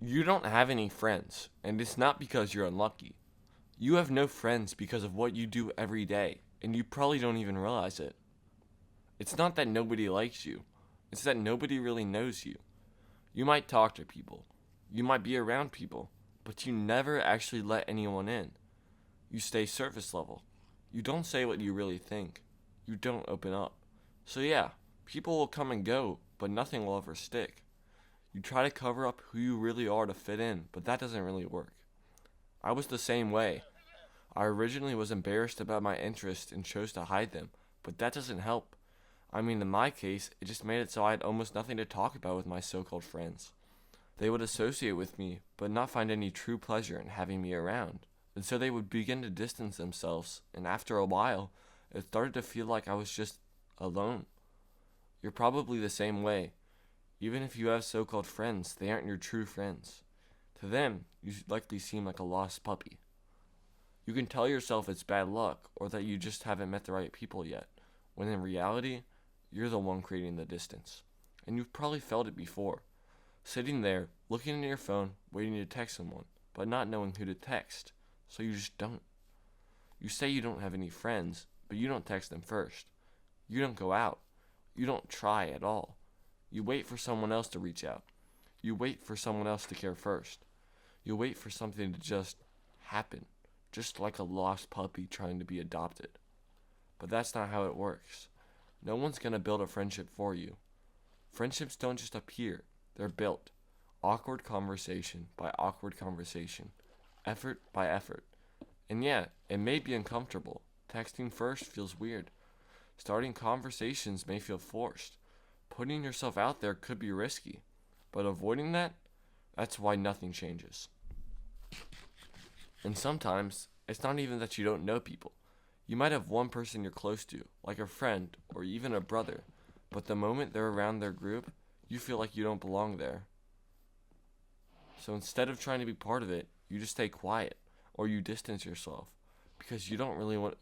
You don't have any friends, and it's not because you're unlucky. You have no friends because of what you do every day, and you probably don't even realize it. It's not that nobody likes you, it's that nobody really knows you. You might talk to people, you might be around people, but you never actually let anyone in. You stay surface level. You don't say what you really think. You don't open up. So, yeah, people will come and go, but nothing will ever stick. You try to cover up who you really are to fit in, but that doesn't really work. I was the same way. I originally was embarrassed about my interests and chose to hide them, but that doesn't help. I mean, in my case, it just made it so I had almost nothing to talk about with my so called friends. They would associate with me, but not find any true pleasure in having me around. And so they would begin to distance themselves, and after a while, it started to feel like I was just alone. You're probably the same way. Even if you have so called friends, they aren't your true friends. To them, you likely seem like a lost puppy. You can tell yourself it's bad luck or that you just haven't met the right people yet, when in reality, you're the one creating the distance. And you've probably felt it before. Sitting there, looking at your phone, waiting to text someone, but not knowing who to text, so you just don't. You say you don't have any friends, but you don't text them first. You don't go out. You don't try at all. You wait for someone else to reach out. You wait for someone else to care first. You wait for something to just happen, just like a lost puppy trying to be adopted. But that's not how it works. No one's gonna build a friendship for you. Friendships don't just appear, they're built. Awkward conversation by awkward conversation, effort by effort. And yeah, it may be uncomfortable. Texting first feels weird. Starting conversations may feel forced. Putting yourself out there could be risky. But avoiding that, that's why nothing changes. And sometimes, it's not even that you don't know people. You might have one person you're close to, like a friend or even a brother, but the moment they're around their group, you feel like you don't belong there. So instead of trying to be part of it, you just stay quiet or you distance yourself because you don't really want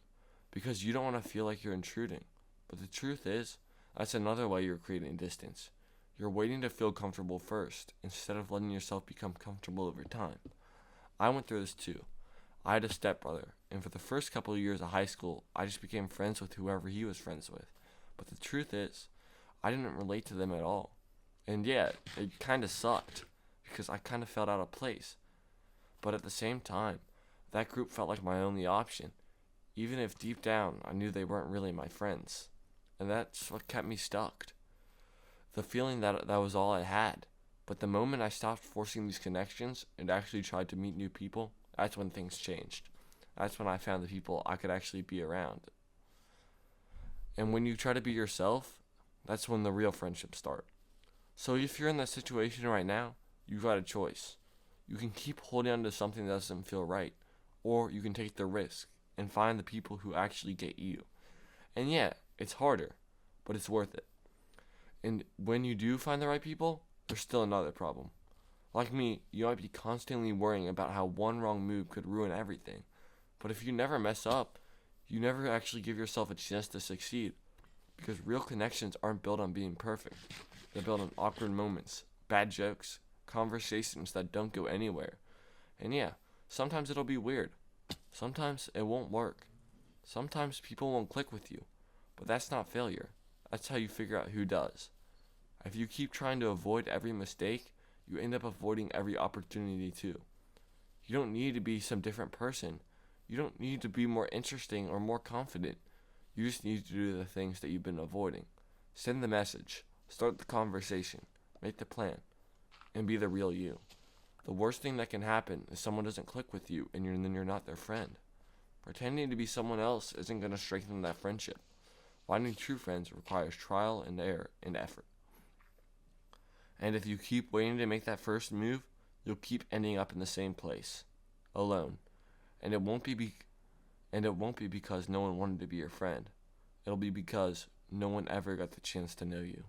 because you don't want to feel like you're intruding. But the truth is, that's another way you're creating distance. You're waiting to feel comfortable first instead of letting yourself become comfortable over time. I went through this too. I had a stepbrother, and for the first couple of years of high school, I just became friends with whoever he was friends with. But the truth is, I didn't relate to them at all. And yeah, it kind of sucked because I kind of felt out of place. But at the same time, that group felt like my only option, even if deep down I knew they weren't really my friends. And that's what kept me stuck. The feeling that that was all I had. But the moment I stopped forcing these connections and actually tried to meet new people, that's when things changed. That's when I found the people I could actually be around. And when you try to be yourself, that's when the real friendships start. So if you're in that situation right now, you've got a choice. You can keep holding on to something that doesn't feel right, or you can take the risk and find the people who actually get you. And yeah, it's harder, but it's worth it. And when you do find the right people, there's still another problem. Like me, you might be constantly worrying about how one wrong move could ruin everything. But if you never mess up, you never actually give yourself a chance to succeed. Because real connections aren't built on being perfect. They're built on awkward moments, bad jokes, conversations that don't go anywhere. And yeah, sometimes it'll be weird. Sometimes it won't work. Sometimes people won't click with you. But that's not failure. That's how you figure out who does. If you keep trying to avoid every mistake, you end up avoiding every opportunity too. You don't need to be some different person. You don't need to be more interesting or more confident. You just need to do the things that you've been avoiding. Send the message, start the conversation, make the plan, and be the real you. The worst thing that can happen is someone doesn't click with you and then you're not their friend. Pretending to be someone else isn't going to strengthen that friendship. Finding true friends requires trial and error and effort. And if you keep waiting to make that first move, you'll keep ending up in the same place, alone. And it won't be because no one wanted to be your friend. It'll be because no one ever got the chance to know you.